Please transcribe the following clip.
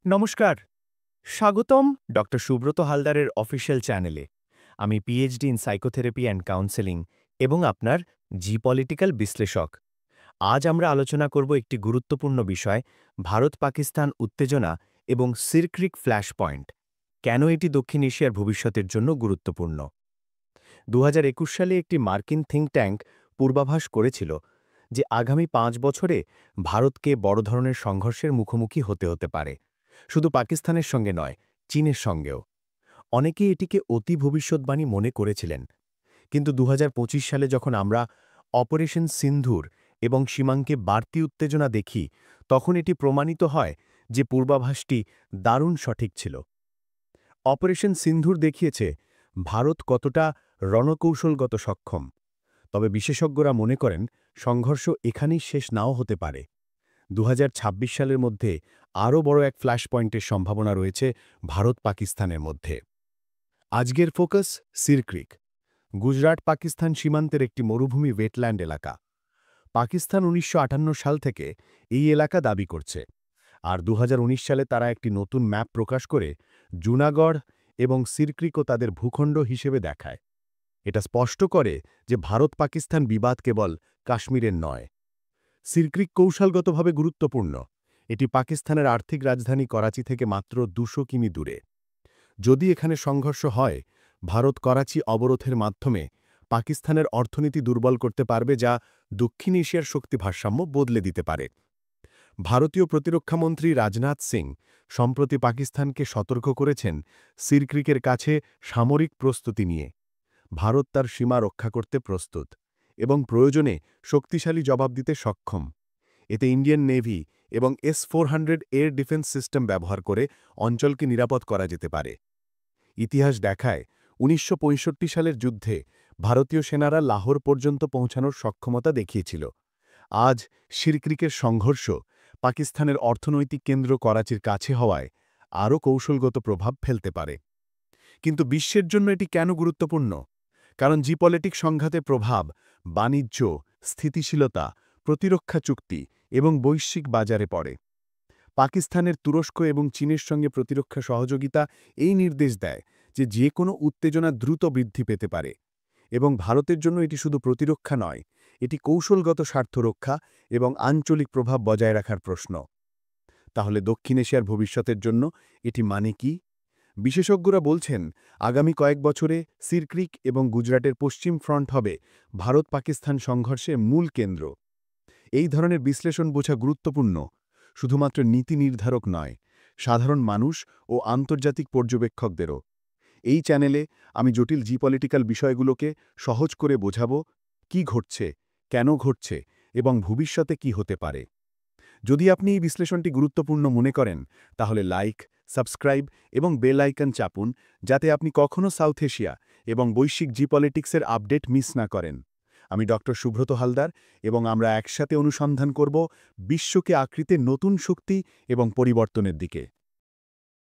নমস্কার, স্বাগতম ডক্টর সুব্রত হালদারের অফিসিয়াল চ্যানেলে। আমি PhD in psychotherapy and counselling এবং আপনার জিপলিটিক্যাল বিশ্লেষক। আজ আমরা আলোচনা করব একটি গুরুত্বপূর্ণ বিষয়, ভারত-পাকিস্তান উত্তেজনা এবং সিরক্রিক ফ্ল্যাশ পয়েন্ট। কেন এটি দক্ষিণ এশিয়ার ভবিষ্যতের জন্য গুরুত্বপূর্ণ? ২০২১ সালে একটি মার্কিন থিঙ্ক ট্যাঙ্ক পূর্বাভাস করেছিল যে আগামী ৫ বছরে ভারতকে বড় ধরনের সংঘর্ষের মুখোমুখি হতে পারে। শুধু পাকিস্তানের সঙ্গে নয়, চীনের সঙ্গেও। অনেকেই এটিকে অতি ভবিষ্যৎবাণী মনে করেছিলেন। কিন্তু ২০২৫ সালে যখন আমরা অপারেশন সিন্ধুর এবং সীমাঙ্কে বাড়তি উত্তেজনা দেখি, তখন এটি প্রমাণিত হয় যে পূর্বাভাসটি দারুণ সঠিক ছিল। অপারেশন সিন্ধুর দেখিয়েছে ভারত কতটা রণকৌশলগত সক্ষম। তবে বিশেষজ্ঞরা মনে করেন সংঘর্ষ এখানেই শেষ নাও হতে পারে। ২০২৬ সালের মধ্যে আরও বড় এক ফ্ল্যাশ পয়েন্টের সম্ভাবনা রয়েছে ভারত-পাকিস্তানের মধ্যে। আজকের ফোকাস সিরক্রিক, গুজরাট-পাকিস্তান সীমান্তের একটি মরুভূমি ওয়েটল্যান্ড এলাকা। পাকিস্তান ১৯৫৮ সাল থেকে এই এলাকা দাবি করছে, আর ২০১৯ সালে তারা একটি নতুন ম্যাপ প্রকাশ করে জুনাগড় এবং সিরক্রিকও তাদের ভূখণ্ড হিসেবে দেখায়। এটা স্পষ্ট করে যে ভারত-পাকিস্তান বিবাদ কেবল কাশ্মীরের নয়। সিরক্রিক কৌশলগতভাবে গুরুত্বপূর্ণ। এটি পাকিস্তানের আর্থিক রাজধানী করাচি থেকে মাত্র ২০০ কিমি দূরে। যদি এখানে সংঘর্ষ হয়, ভারত করাচি অবরোধের মাধ্যমে পাকিস্তানের অর্থনীতি দুর্বল করতে পারবে, যা দক্ষিণ এশিয়ার শক্তি ভারসাম্য বদলে দিতে পারে। ভারতীয় প্রতিরক্ষামন্ত্রী রাজনাথ সিং সম্প্রতি পাকিস্তানকে সতর্ক করেছেন সিরক্রিকের কাছে সামরিক প্রস্তুতি নিয়ে। ভারত তার সীমা রক্ষা করতে প্রস্তুত এবং প্রয়োজনে শক্তিশালী জবাব দিতে সক্ষম। এতে ইন্ডিয়ান নেভি এবং S-400 এয়ার ডিফেন্স সিস্টেম ব্যবহার করে অঞ্চলকে নিরাপদ করা যেতে পারে। ইতিহাস দেখায় ১৯৬৫ সালের যুদ্ধে ভারতীয় সেনারা লাহোর পর্যন্ত পৌঁছানোর সক্ষমতা দেখিয়েছিল। আজ সিরক্রিকের সংঘর্ষ পাকিস্তানের অর্থনৈতিক কেন্দ্র করাচির কাছে হওয়ায় আরও কৌশলগত প্রভাব ফেলতে পারে। কিন্তু বিশ্বের জন্য এটি কেন গুরুত্বপূর্ণ? কারণ জিওপলিটিক সংঘাতের প্রভাব বাণিজ্য, স্থিতিশীলতা, প্রতিরক্ষা চুক্তি এবং বৈশ্বিক বাজারে পড়ে। পাকিস্তানের তুরস্ক এবং চীনের সঙ্গে প্রতিরক্ষা সহযোগিতা এই নির্দেশ দেয় যে যে কোনো উত্তেজনা দ্রুত বৃদ্ধি পেতে পারে, এবং ভারতের জন্য এটি শুধু প্রতিরক্ষা নয়, এটি কৌশলগত স্বার্থ রক্ষা এবং আঞ্চলিক প্রভাব বজায় রাখার প্রশ্ন। তাহলে দক্ষিণ এশিয়ার ভবিষ্যতের জন্য এটি মানে কি? বিশেষজ্ঞরা বলছেন আগামী কয়েক বছরে সিরক্রিক এবং গুজরাটের পশ্চিম ফ্রন্ট হবে ভারত-পাকিস্তান সংঘর্ষের মূল কেন্দ্র। এই ধরনের বিশ্লেষণ বোঝা গুরুত্বপূর্ণ, শুধুমাত্র নীতি নির্ধারক নয়, সাধারণ মানুষ ও আন্তর্জাতিক পর্যবেক্ষকদেরও। এই চ্যানেলে আমি জটিল জিওপলিটিক্যাল বিষয়গুলোকে সহজ করে বোঝাবো, কি ঘটছে, কেন ঘটছে এবং ভবিষ্যতে কি হতে পারে। যদি আপনি এই বিশ্লেষণটি গুরুত্বপূর্ণ মনে করেন, তাহলে লাইক, সাবস্ক্রাইব এবং বেল আইকন চাপুন, যাতে আপনি কখনও সাউথ এশিয়া এবং বৈশ্বিক জিওপলিটিক্সের আপডেট মিস না করেন। আমি ডক্টর সুব্রত হালদার, এবং আমরা একসাথে অনুসন্ধান করব বিশ্বকে আকৃতির নতুন শক্তি এবং পরিবর্তনের দিকে।